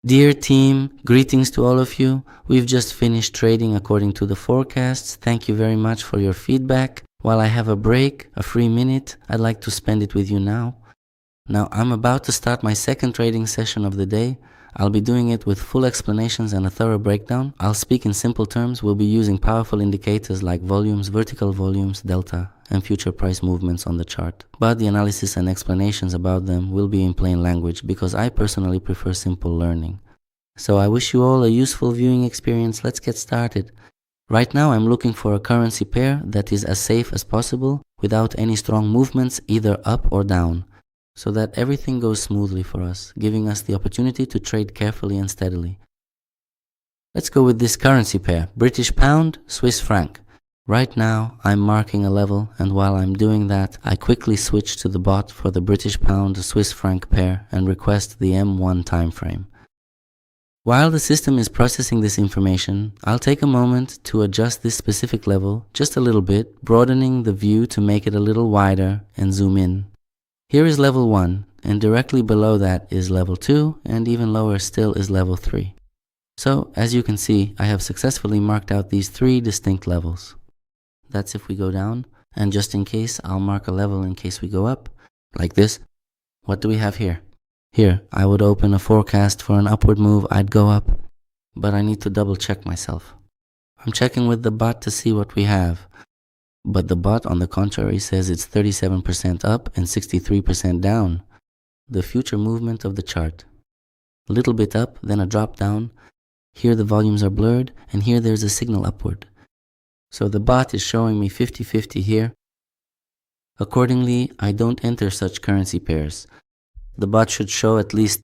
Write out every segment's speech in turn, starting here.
Dear team, greetings to all of you. We've just finished trading according to the forecasts. Thank you very much for your feedback. While I have a break, a free minute, I'd like to spend it with you now. Now, I'm about to start my second trading session of the day. I'll be doing it with full explanations and a thorough breakdown. I'll speak in simple terms. We'll be using powerful indicators like volumes, vertical volumes, delta, and future price movements on the chart. But the analysis and explanations about them will be in plain language because I personally prefer simple learning. So I wish you all a useful viewing experience. Let's get started. Right now I'm looking for a currency pair that is as safe as possible without any strong movements either up or down, so that everything goes smoothly for us, giving us the opportunity to trade carefully and steadily. Let's go with this currency pair, British pound, Swiss franc. Right now, I'm marking a level, and while I'm doing that, I quickly switch to the bot for the British pound Swiss franc pair and request the M1 time frame. While the system is processing this information, I'll take a moment to adjust this specific level just a little bit, broadening the view to make it a little wider and zoom in. Here is level 1, and directly below that is level 2, and even lower still is level 3. So, as you can see, I have successfully marked out these 3 distinct levels. That's if we go down, and just in case, I'll mark a level in case we go up, like this. What do we have here? Here, I would open a forecast for an upward move, I'd go up, but I need to double check myself. I'm checking with the bot to see what we have, but the bot on the contrary says it's 37% up and 63% down. The future movement of the chart. A little bit up, then a drop down. Here the volumes are blurred, and here there's a signal upward. So the bot is showing me 50-50 here. Accordingly, I don't enter such currency pairs. The bot should show at least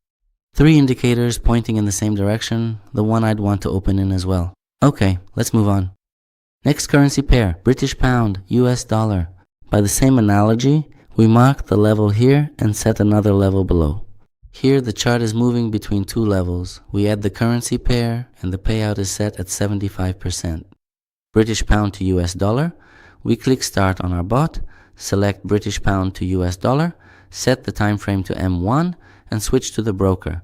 3 indicators pointing in the same direction, the one I'd want to open in as well. Okay, let's move on. Next currency pair, British pound, US dollar. By the same analogy, we mark the level here and set another level below. Here the chart is moving between 2 levels. We add the currency pair and the payout is set at 75%. British pound to US dollar. We click start on our bot, select British pound to US dollar, set the time frame to M1 and switch to the broker.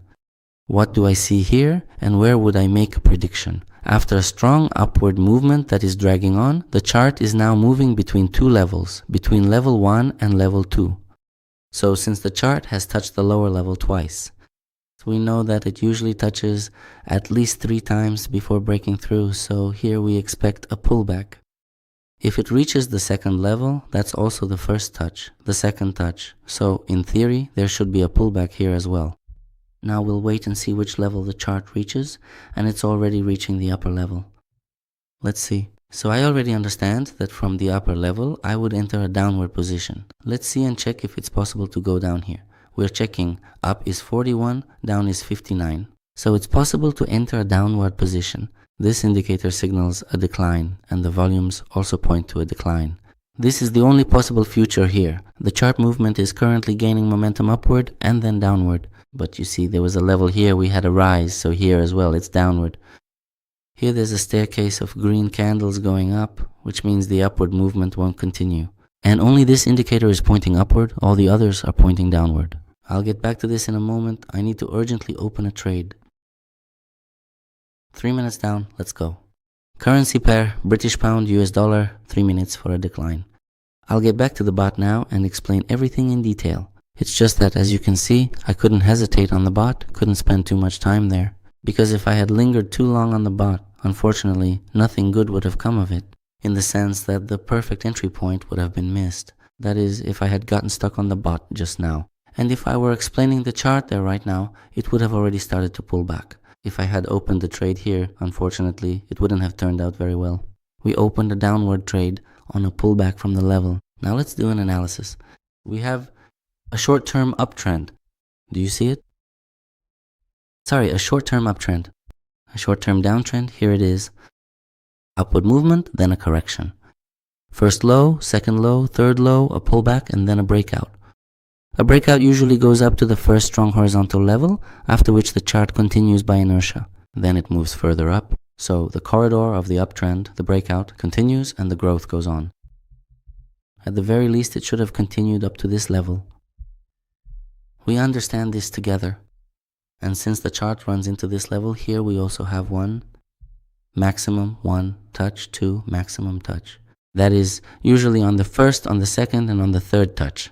What do I see here and where would I make a prediction? After a strong upward movement that is dragging on, the chart is now moving between 2 levels, between level 1 and level 2. So since the chart has touched the lower level twice, we know that it usually touches at least 3 times before breaking through, so here we expect a pullback. If it reaches the second level, that's also the first touch, the second touch. So in theory, there should be a pullback here as well. Now we'll wait and see which level the chart reaches, and it's already reaching the upper level. Let's see. So I already understand that from the upper level, I would enter a downward position. Let's see and check if it's possible to go down here. We're checking up is 41, down is 59. So it's possible to enter a downward position. This indicator signals a decline, and the volumes also point to a decline. This is the only possible future here. The chart movement is currently gaining momentum upward and then downward. But you see, there was a level here, we had a rise, so here as well, it's downward. Here there's a staircase of green candles going up, which means the upward movement won't continue. And only this indicator is pointing upward, all the others are pointing downward. I'll get back to this in a moment. I need to urgently open a trade. 3 minutes down, let's go. Currency pair, British pound, US dollar, 3 minutes for a decline. I'll get back to the bot now and explain everything in detail. It's just that, as you can see, I couldn't hesitate on the bot, couldn't spend too much time there. Because if I had lingered too long on the bot, unfortunately, nothing good would have come of it, in the sense that the perfect entry point would have been missed. That is, if I had gotten stuck on the bot just now. And if I were explaining the chart there right now, it would have already started to pull back. If I had opened the trade here, unfortunately, it wouldn't have turned out very well. We opened a downward trade on a pullback from the level. Now let's do an analysis. We have a short-term uptrend. Do you see it? Sorry, a short-term uptrend. A short-term downtrend, here it is. Upward movement, then a correction. First low, second low, third low, a pullback, and then a breakout. A breakout usually goes up to the first strong horizontal level, after which the chart continues by inertia. Then it moves further up. So the corridor of the uptrend, the breakout, continues and the growth goes on. At the very least, it should have continued up to this level. We understand this together. And since the chart runs into this level, here we also have one, maximum, one, touch, two, maximum touch. That is usually on the first, on the second, and on the third touch.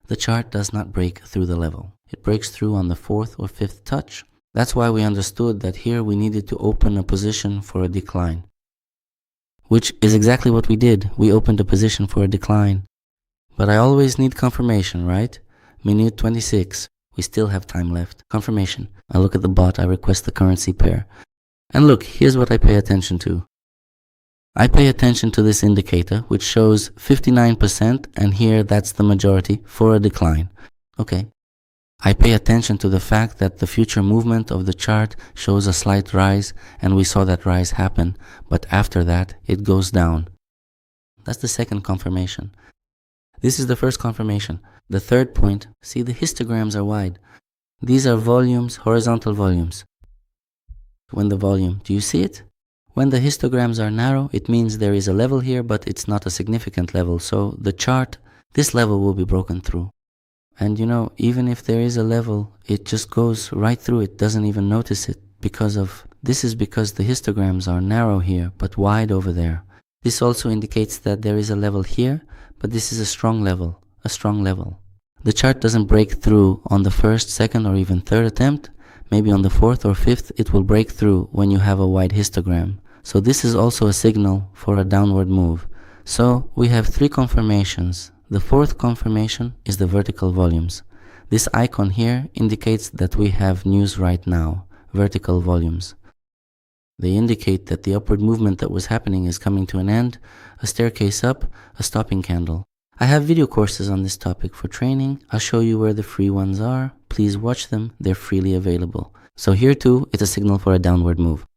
The chart does not break through the level. It breaks through on the fourth or fifth touch. That's why we understood that here we needed to open a position for a decline, which is exactly what we did. We opened a position for a decline. But I always need confirmation, right? Minute 26. We still have time left. Confirmation. I look at the bot, I request the currency pair. And look, here's what I pay attention to. I pay attention to this indicator, which shows 59%, and here that's the majority, for a decline. Okay. I pay attention to the fact that the future movement of the chart shows a slight rise, and we saw that rise happen, but after that, it goes down. That's the second confirmation. This is the first confirmation. The third point, see, the histograms are wide. These are volumes, horizontal volumes. When the volume, do you see it? When the histograms are narrow, it means there is a level here, but it's not a significant level. So the chart, this level will be broken through. And you know, even if there is a level, it just goes right through it, doesn't even notice it this is because the histograms are narrow here, but wide over there. This also indicates that there is a level here, but this is a strong level. The chart doesn't break through on the first, second, or even third attempt. Maybe on the fourth or fifth, it will break through when you have a wide histogram. So this is also a signal for a downward move. So we have three confirmations. The fourth confirmation is the vertical volumes. This icon here indicates that we have news right now, vertical volumes. They indicate that the upward movement that was happening is coming to an end, a staircase up, a stopping candle. I have video courses on this topic for training. I'll show you where the free ones are. Please watch them, they're freely available. So here too, it's a signal for a downward move.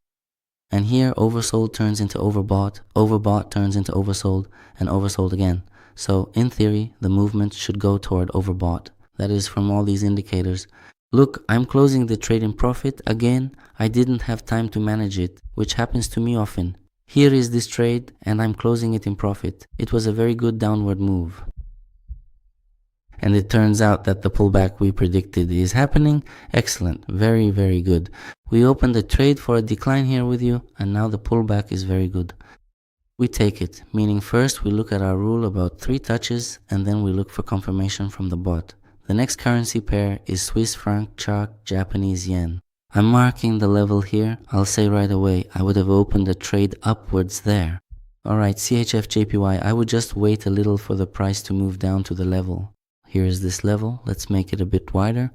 And here, oversold turns into overbought turns into oversold, and oversold again. So in theory, the movement should go toward overbought. That is from all these indicators. Look, I'm closing the trade in profit. Again, I didn't have time to manage it, which happens to me often. Here is this trade, and I'm closing it in profit. It was a very good downward move. And it turns out that the pullback we predicted is happening. Excellent. Very, very good. We opened a trade for a decline here with you, and now the pullback is very good. We take it, meaning first we look at our rule about 3 touches, and then we look for confirmation from the bot. The next currency pair is Swiss franc CHF Japanese yen. I'm marking the level here. I'll say right away, I would have opened a trade upwards there. Alright, CHF JPY, I would just wait a little for the price to move down to the level. Here is this level. Let's make it a bit wider.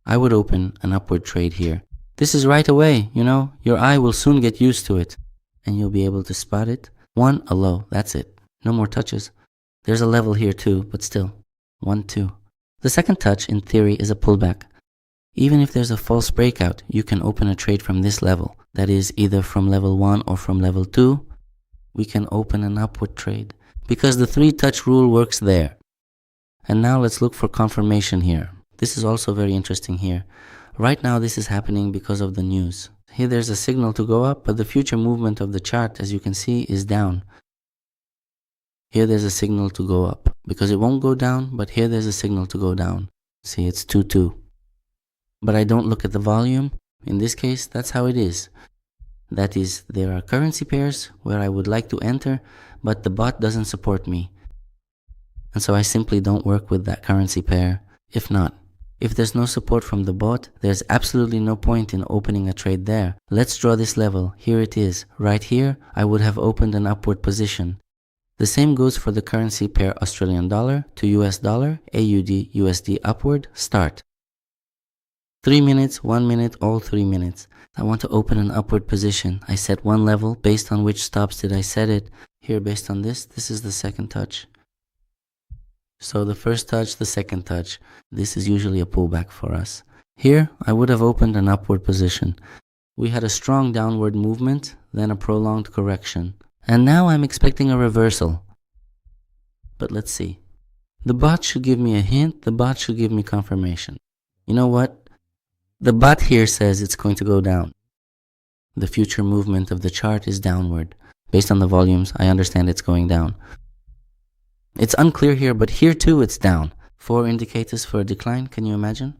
I would open an upward trade here. This is right away, you know, your eye will soon get used to it, and you'll be able to spot it. One, a low, that's it. No more touches. There's a level here too, but still. 1, 2. The second touch, in theory, is a pullback. Even if there's a false breakout, you can open a trade from this level. That is, either from level 1 or from level 2. We can open an upward trade, because the 3-touch rule works there. And now let's look for confirmation here. This is also very interesting here. Right now this is happening because of the news. Here there's a signal to go up, but the future movement of the chart, as you can see, is down. Here there's a signal to go up, because it won't go down, but here there's a signal to go down. See, it's 2-2. But I don't look at the volume. In this case, that's how it is. That is, there are currency pairs where I would like to enter, but the bot doesn't support me. And so I simply don't work with that currency pair. If there's no support from the bot, there's absolutely no point in opening a trade there. Let's draw this level. Here it is. Right here, I would have opened an upward position. The same goes for the currency pair Australian dollar to US dollar, AUD, USD upward, start. 3 minutes, 1 minute, all 3 minutes. I want to open an upward position. I set one level. Based on which stops did I set it? Here, based on this is the second touch. So the first touch, the second touch. This is usually a pullback for us. Here, I would have opened an upward position. We had a strong downward movement, then a prolonged correction. And now I'm expecting a reversal. But let's see. The bot should give me a hint. The bot should give me confirmation. You know what? The bot here says it's going to go down. The future movement of the chart is downward. Based on the volumes, I understand it's going down. It's unclear here, but here too it's down. 4 indicators for a decline, can you imagine?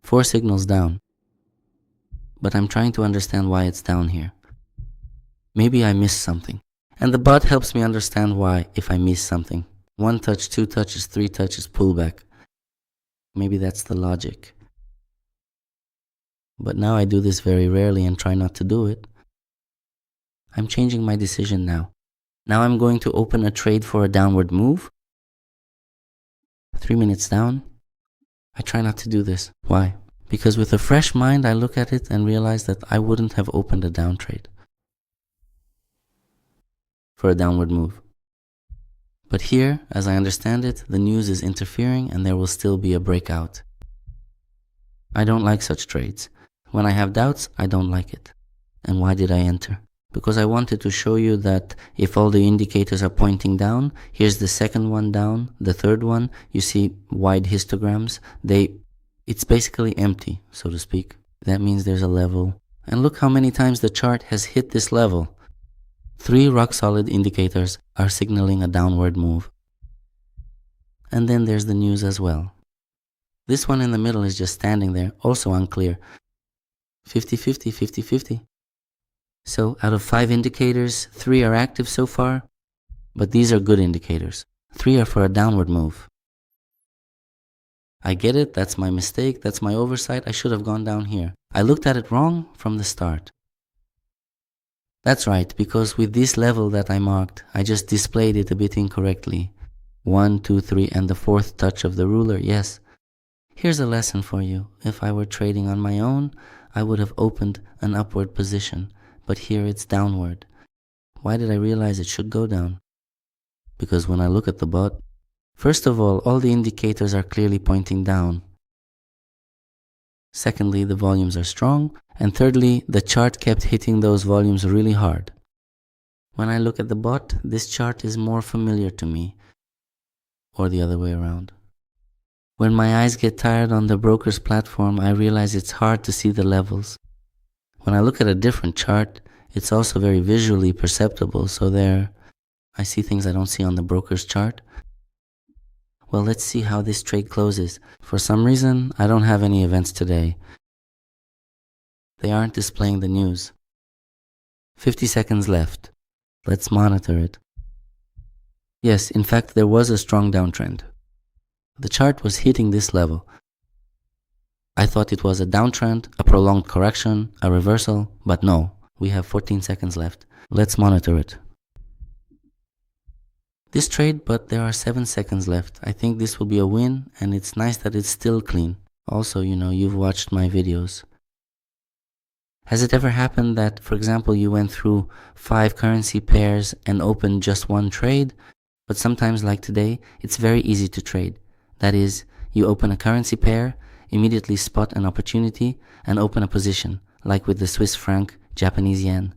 4 signals down. But I'm trying to understand why it's down here. Maybe I missed something. And the bot helps me understand why if I miss something. 1 touch, 2 touches, 3 touches, pullback. Maybe that's the logic. But now I do this very rarely and try not to do it. I'm changing my decision now. Now I'm going to open a trade for a downward move. 3 minutes down. I try not to do this. Why? Because with a fresh mind, I look at it and realize that I wouldn't have opened a down trade for a downward move. But here, as I understand it, the news is interfering and there will still be a breakout. I don't like such trades. When I have doubts, I don't like it. And why did I enter? Because I wanted to show you that if all the indicators are pointing down, here's the second one down, the third one, you see wide histograms. It's basically empty, so to speak. That means there's a level. And look how many times the chart has hit this level. 3 rock-solid indicators are signaling a downward move. And then there's the news as well. This one in the middle is just standing there, also unclear. 50-50, 50-50. So out of 5 indicators, 3 are active so far, but these are good indicators. 3 are for a downward move. I get it, that's my mistake, that's my oversight, I should have gone down here. I looked at it wrong from the start. That's right, because with this level that I marked, I just displayed it a bit incorrectly. 1, 2, 3, and the 4th touch of the ruler, yes. Here's a lesson for you. If I were trading on my own, I would have opened an upward position, but here it's downward. Why did I realize it should go down? Because when I look at the bot, first of all the indicators are clearly pointing down. Secondly, the volumes are strong. And thirdly, the chart kept hitting those volumes really hard. When I look at the bot, this chart is more familiar to me. Or the other way around. When my eyes get tired on the broker's platform, I realize it's hard to see the levels. When I look at a different chart, it's also very visually perceptible, so there I see things I don't see on the broker's chart. Well, let's see how this trade closes. For some reason, I don't have any events today. They aren't displaying the news. 50 seconds left. Let's monitor it. Yes, in fact, there was a strong downtrend. The chart was hitting this level. I thought it was a downtrend, a prolonged correction, a reversal, but no, we have 14 seconds left. Let's monitor it. This trade, but there are 7 seconds left. I think this will be a win, and it's nice that it's still clean. Also, you've watched my videos. Has it ever happened that, for example, you went through 5 currency pairs and opened just one trade? But sometimes, like today, it's very easy to trade. That is, you open a currency pair, immediately spot an opportunity, and open a position, like with the Swiss franc, Japanese yen.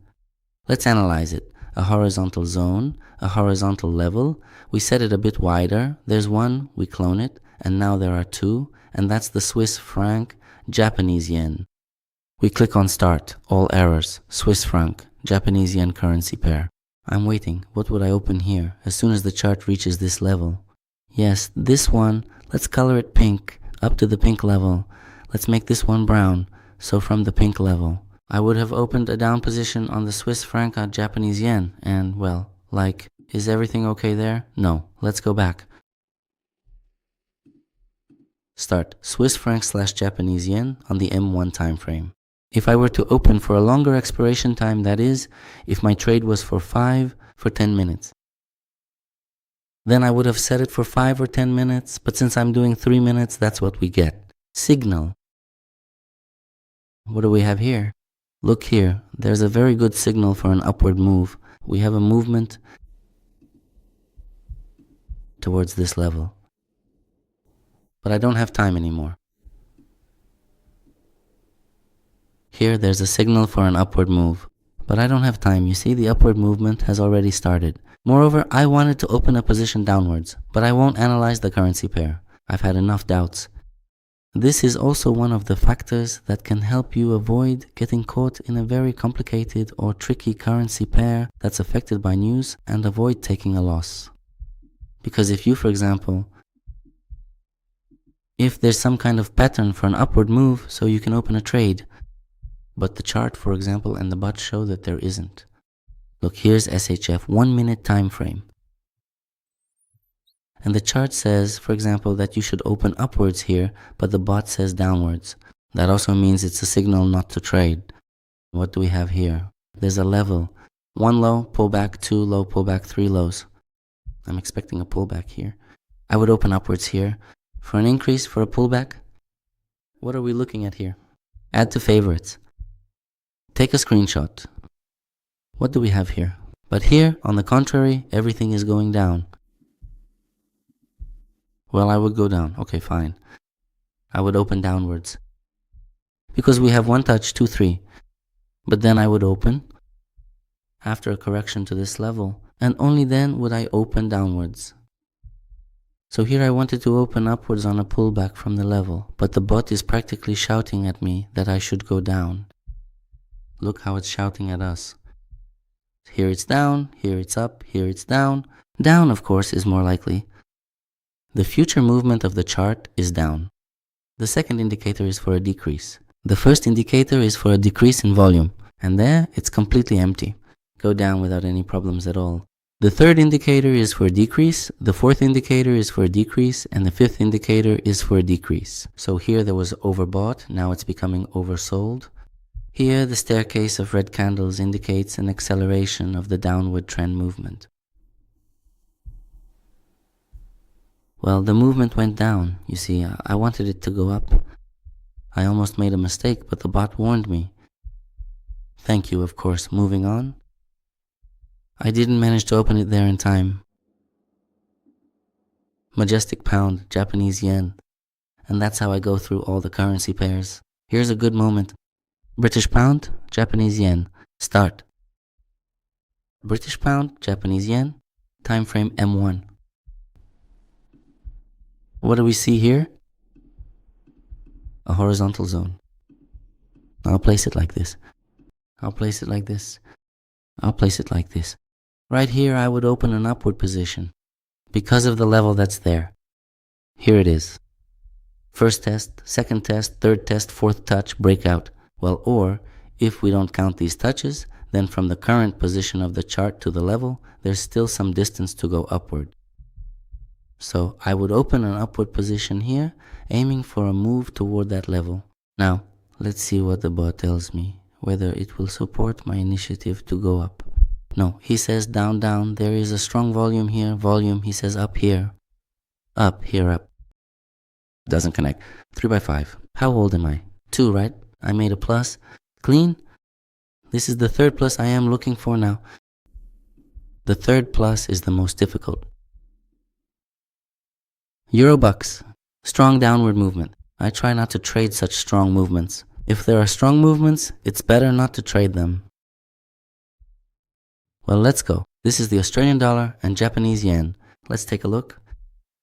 Let's analyze it. A horizontal zone, a horizontal level. We set it a bit wider. There's one, we clone it, and now there are 2, and that's the Swiss franc, Japanese yen. We click on Start, all errors, Swiss franc, Japanese yen currency pair. I'm waiting. What would I open here as soon as the chart reaches this level? Yes, this one, let's color it pink, up to the pink level. Let's make this one brown, so from the pink level. I would have opened a down position on the Swiss franc on Japanese yen, and well, is everything okay there? No, let's go back. Start, Swiss franc / Japanese yen on the M1 time frame. If I were to open for a longer expiration time, that is, if my trade was for 10 minutes. Then I would have set it for 5 or 10 minutes, but since I'm doing 3 minutes, that's what we get. Signal. What do we have here? Look here, there's a very good signal for an upward move. We have a movement towards this level. But I don't have time anymore. Here there's a signal for an upward move, but I don't have time. You see, the upward movement has already started. Moreover, I wanted to open a position downwards, but I won't analyze the currency pair. I've had enough doubts. This is also one of the factors that can help you avoid getting caught in a very complicated or tricky currency pair that's affected by news and avoid taking a loss. Because if you, for example, if there's some kind of pattern for an upward move so you can open a trade. But the chart, for example, and the bot show that there isn't. Look, here's SHF 1 minute time frame. And the chart says, for example, that you should open upwards here, but the bot says downwards. That also means it's a signal not to trade. What do we have here? There's a level. 1 low, pullback, 2 low, pullback, 3 lows. I'm expecting a pullback here. I would open upwards here. For an increase, for a pullback, what are we looking at here? Add to favorites. Take a screenshot. What do we have here? But here, on the contrary, everything is going down. Well, I would go down. Okay, fine. I would open downwards. Because we have 1 touch, 2, 3. But then I would open after a correction to this level, and only then would I open downwards. So here I wanted to open upwards on a pullback from the level, but the bot is practically shouting at me that I should go down. Look how it's shouting at us. Here it's down, here it's up, here it's down. Down, of course, is more likely. The future movement of the chart is down. The second indicator is for a decrease. The first indicator is for a decrease in volume, and there it's completely empty. Go down without any problems at all. The third indicator is for a decrease, the fourth indicator is for a decrease, and the fifth indicator is for a decrease. So here there was overbought, now it's becoming oversold. Here the staircase of red candles indicates an acceleration of the downward trend movement. Well, the movement went down. You see, I wanted it to go up. I almost made a mistake, but the bot warned me. Thank you, of course. Moving on. I didn't manage to open it there in time. Majestic pound, Japanese yen. And that's how I go through all the currency pairs. Here's a good moment. British pound, Japanese yen. Start. British pound, Japanese yen. Time frame M1. What do we see here? A horizontal zone. I'll place it like this. I'll place it like this. I'll place it like this. Right here I would open an upward position because of the level that's there. Here it is. First test, second test, third test, fourth touch, breakout. Well, or if we don't count these touches, then from the current position of the chart to the level, there's still some distance to go upward. So I would open an upward position here, aiming for a move toward that level. Now, let's see what the bot tells me, whether it will support my initiative to go up. No, he says down, down, there is a strong volume here, volume, he says up here. Up, here, up. Doesn't connect. 3 by 5. How old am I? 2, right? I made a plus. Clean. This is the third plus I am looking for now. The third plus is the most difficult. Euro bucks. Strong downward movement. I try not to trade such strong movements. If there are strong movements, it's better not to trade them. Well, let's go. This is the Australian dollar and Japanese yen. Let's take a look.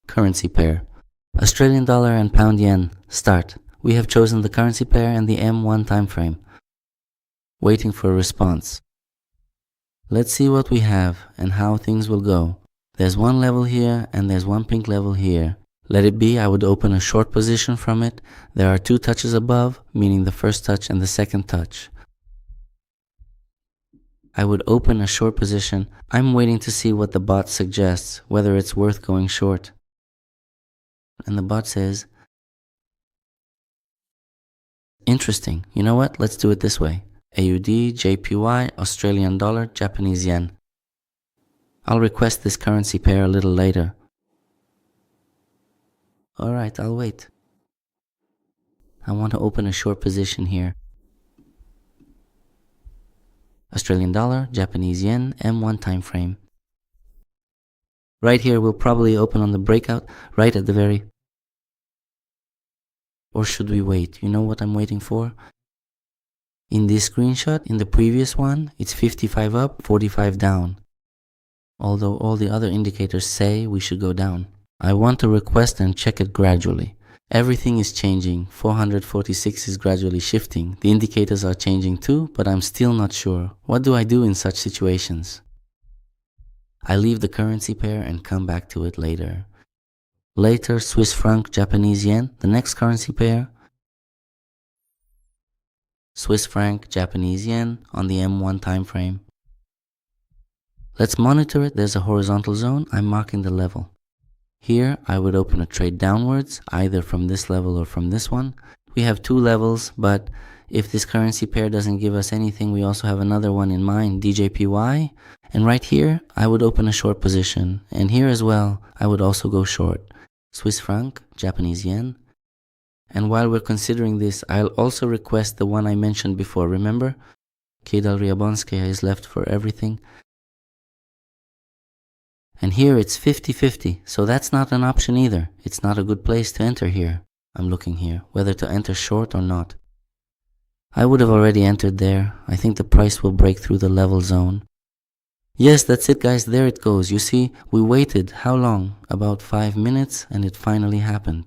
Currency pair. Australian dollar and pound yen. Start. We have chosen the currency pair and the M1 time frame. Waiting for a response. Let's see what we have and how things will go. There's one level here and there's one pink level here. Let it be, I would open a short position from it. There are 2 touches above, meaning the first touch and the second touch. I would open a short position. I'm waiting to see what the bot suggests, whether it's worth going short. And the bot says, interesting. You know what? Let's do it this way. AUD, JPY, Australian dollar, Japanese yen. I'll request this currency pair a little later. Alright, I'll wait. I want to open a short position here. Australian dollar, Japanese yen, M1 time frame. Right here we'll probably open on the breakout, right at the very... Or should we wait? You know what I'm waiting for? In this screenshot, in the previous one, it's 55 up, 45 down. Although all the other indicators say we should go down. I want to request and check it gradually. Everything is changing. 446 is gradually shifting. The indicators are changing too, but I'm still not sure. What do I do in such situations? I leave the currency pair and come back to it later. Later, Swiss franc, Japanese yen, the next currency pair. Swiss franc, Japanese yen on the M1 time frame. Let's monitor it. There's a horizontal zone. I'm marking the level. Here, I would open a trade downwards, either from this level or from this one. We have two levels, but if this currency pair doesn't give us anything, we also have another one in mind, DJPY. And right here, I would open a short position. And here as well, I would also go short. Swiss franc, Japanese yen. And while we're considering this, I'll also request the one I mentioned before. Remember? Kedal Riabonskaya is left for everything. And here it's 50-50, so that's not an option either. It's not a good place to enter here. I'm looking here, whether to enter short or not. I would have already entered there. I think the price will break through the level zone. Yes, that's it guys, there it goes. You see, we waited how long? About 5 minutes, and it finally happened.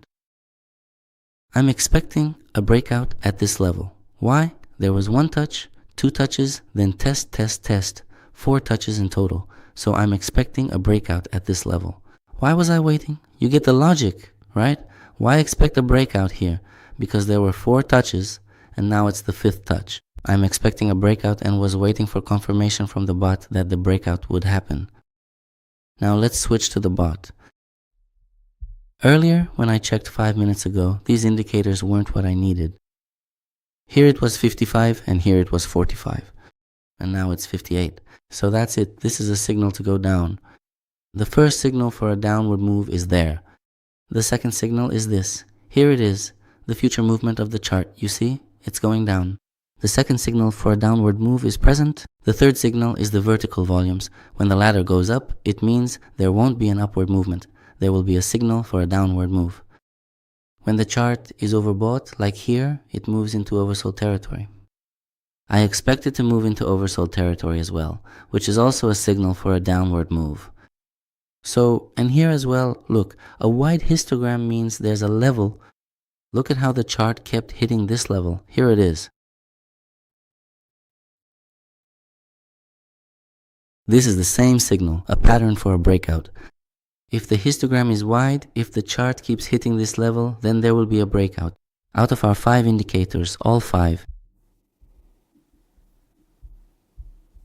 I'm expecting a breakout at this level. Why? There was 1 touch, 2 touches, then test, test, test. 4 touches in total. So I'm expecting a breakout at this level. Why was I waiting? You get the logic, right? Why expect a breakout here? Because there were 4 touches and now it's the 5th touch. I'm expecting a breakout and was waiting for confirmation from the bot that the breakout would happen. Now let's switch to the bot. Earlier, when I checked 5 minutes ago, these indicators weren't what I needed. Here it was 55 and here it was 45. And now it's 58. So that's it. This is a signal to go down. The first signal for a downward move is there. The second signal is this. Here it is, the future movement of the chart. You see, it's going down. The second signal for a downward move is present. The third signal is the vertical volumes. When the ladder goes up, it means there won't be an upward movement. There will be a signal for a downward move. When the chart is overbought, like here, it moves into oversold territory. I expect it to move into oversold territory as well, which is also a signal for a downward move. So, and here as well, look, a wide histogram means there's a level. Look at how the chart kept hitting this level. Here it is. This is the same signal, a pattern for a breakout. If the histogram is wide, if the chart keeps hitting this level, then there will be a breakout. Out of our 5 indicators, all 5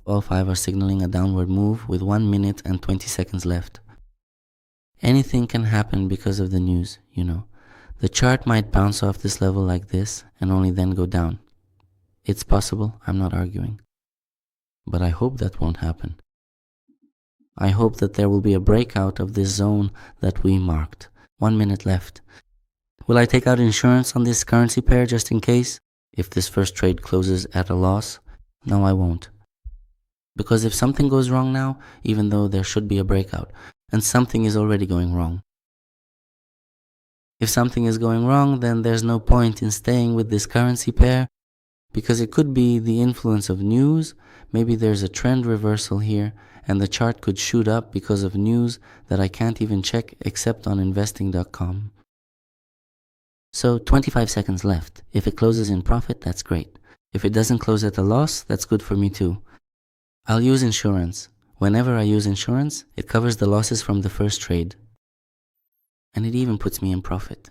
are signaling a downward move with 1 minute and 20 seconds left. Anything can happen because of the news, you know. The chart might bounce off this level like this and only then go down. It's possible, I'm not arguing. But I hope that won't happen. I hope that there will be a breakout of this zone that we marked. 1 minute left. Will I take out insurance on this currency pair just in case? If this first trade closes at a loss? No, I won't. Because if something goes wrong now, even though there should be a breakout, and something is already going wrong. If something is going wrong, then there's no point in staying with this currency pair, because it could be the influence of news. Maybe there's a trend reversal here, and the chart could shoot up because of news that I can't even check except on investing.com. So 25 seconds left. If it closes in profit, that's great. If it doesn't close at a loss, that's good for me too. I'll use insurance. Whenever I use insurance, it covers the losses from the first trade. And it even puts me in profit.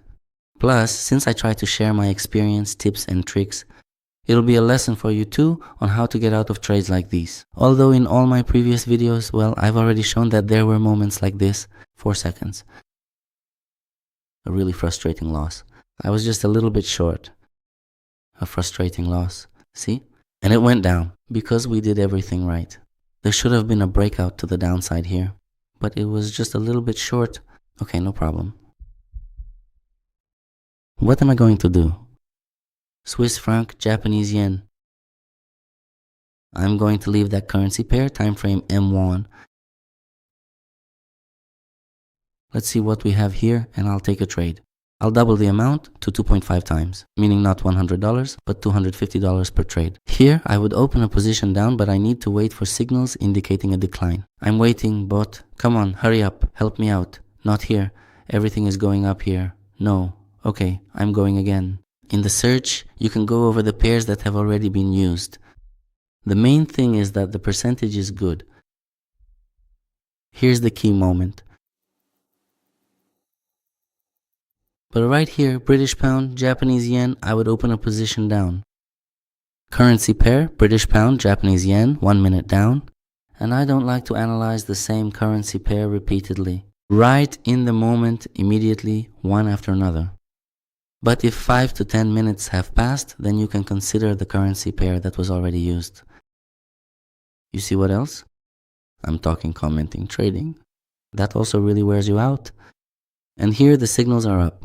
Plus, since I try to share my experience, tips and tricks, it'll be a lesson for you too on how to get out of trades like these. Although in all my previous videos, well, I've already shown that there were moments like this. 4 seconds. A really frustrating loss. I was just a little bit short. A frustrating loss. See? And it went down because we did everything right. There should have been a breakout to the downside here, but it was just a little bit short. Okay, no problem. What am I going to do? Swiss franc, Japanese yen. I'm going to leave that currency pair, time frame M1. Let's see what we have here and I'll take a trade. I'll double the amount to 2.5 times, meaning not $100, but $250 per trade. Here, I would open a position down, but I need to wait for signals indicating a decline. I'm waiting, bot. Come on, hurry up, help me out. Not here. Everything is going up here. No. Okay, I'm going again. In the search, you can go over the pairs that have already been used. The main thing is that the percentage is good. Here's the key moment. But right here, British pound, Japanese yen, I would open a position down. Currency pair, British pound, Japanese yen, 1 minute down. And I don't like to analyze the same currency pair repeatedly. Right in the moment, immediately, one after another. But if 5 to 10 minutes have passed, then you can consider the currency pair that was already used. You see what else? I'm talking commenting trading. That also really wears you out. And here the signals are up.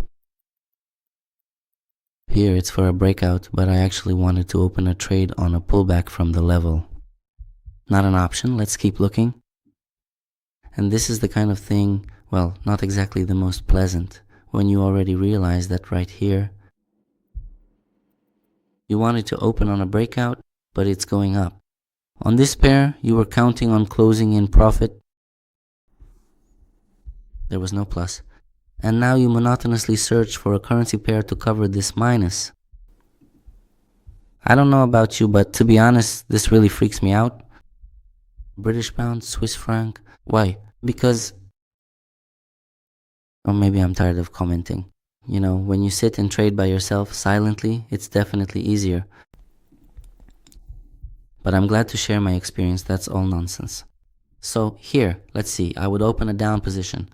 Here it's for a breakout, but I actually wanted to open a trade on a pullback from the level. Not an option, let's keep looking. And this is the kind of thing, well, not exactly the most pleasant, when you already realize that right here, you wanted to open on a breakout, but it's going up. On this pair, you were counting on closing in profit. There was no plus. And now you monotonously search for a currency pair to cover this minus. I don't know about you, but to be honest, this really freaks me out. British pound, Swiss franc. Why? Because, or maybe I'm tired of commenting. You know, when you sit and trade by yourself silently, it's definitely easier. But I'm glad to share my experience, that's all nonsense. So here, let's see, I would open a down position.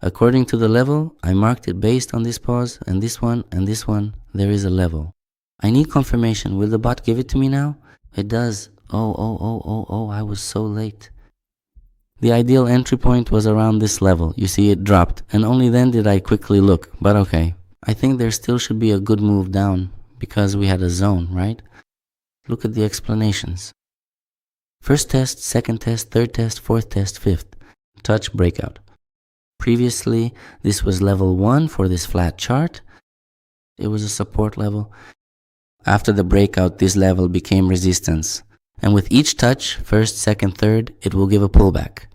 According to the level, I marked it based on this pause, and this one, there is a level. I need confirmation. Will the bot give it to me now? It does. Oh, I was so late. The ideal entry point was around this level. You see, it dropped, and only then did I quickly look, but okay. I think there still should be a good move down, because we had a zone, right? Look at the explanations. First test, second test, third test, fourth test, fifth. Touch breakout. Previously, this was level 1 for this flat chart. It was a support level. After the breakout, this level became resistance. And with each touch, first, second, third, it will give a pullback.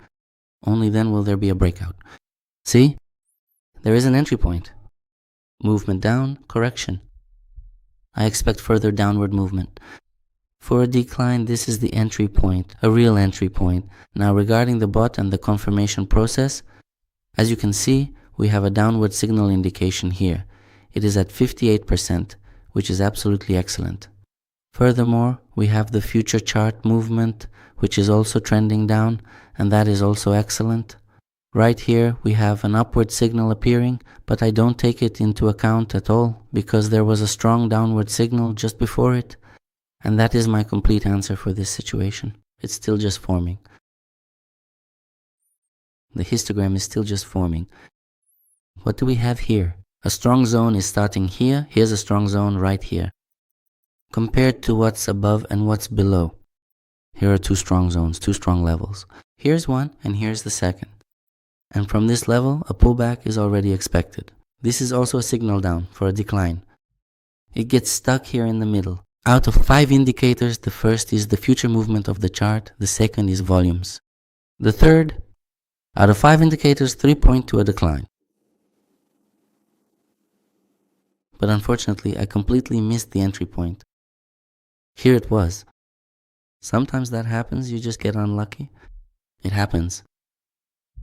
Only then will there be a breakout. See? There is an entry point. Movement down, correction. I expect further downward movement. For a decline, this is the entry point, a real entry point. Now regarding the bot and the confirmation process, as you can see, we have a downward signal indication here. It is at 58%, which is absolutely excellent. Furthermore, we have the future chart movement, which is also trending down, and that is also excellent. Right here, we have an upward signal appearing, but I don't take it into account at all, because there was a strong downward signal just before it. And that is my complete answer for this situation. It's still just forming. The histogram is still just forming. What do we have here? A strong zone is starting here. Here's a strong zone right here. Compared to what's above and what's below. Here are two strong zones, two strong levels. Here's one and here's the second. And from this level, a pullback is already expected. This is also a signal down for a decline. It gets stuck here in the middle. Out of 5 indicators, the first is the future movement of the chart, the second is volumes. The third, out of 5 indicators, 3 point to a decline. But unfortunately, I completely missed the entry point. Here it was. Sometimes that happens, you just get unlucky. It happens.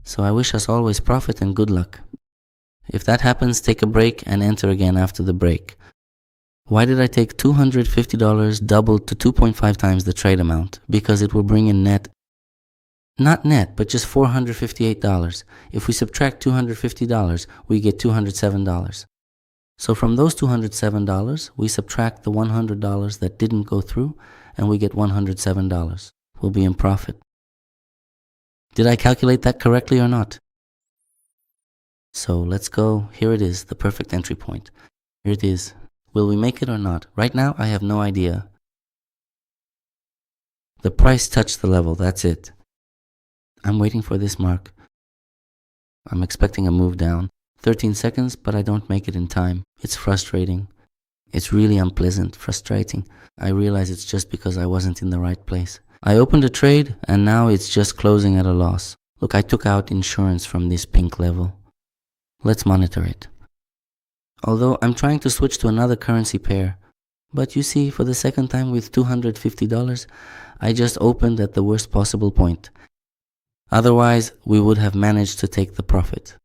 So I wish us always profit and good luck. If that happens, take a break and enter again after the break. Why did I take $250 doubled to 2.5 times the trade amount? Because it will bring in net, not net, but just $458. If we subtract $250, we get $207. So from those $207, we subtract the $100 that didn't go through, and we get $107. We'll be in profit. Did I calculate that correctly or not? So let's go. Here it is, the perfect entry point. Here it is. Will we make it or not? Right now, I have no idea. The price touched the level, that's it. I'm waiting for this mark. I'm expecting a move down. 13 seconds, but I don't make it in time. It's frustrating. It's really unpleasant, frustrating. I realize it's just because I wasn't in the right place. I opened a trade, and now it's just closing at a loss. Look, I took out insurance from this pink level. Let's monitor it. Although I'm trying to switch to another currency pair. But you see, for the second time with $250, I just opened at the worst possible point. Otherwise, we would have managed to take the profit.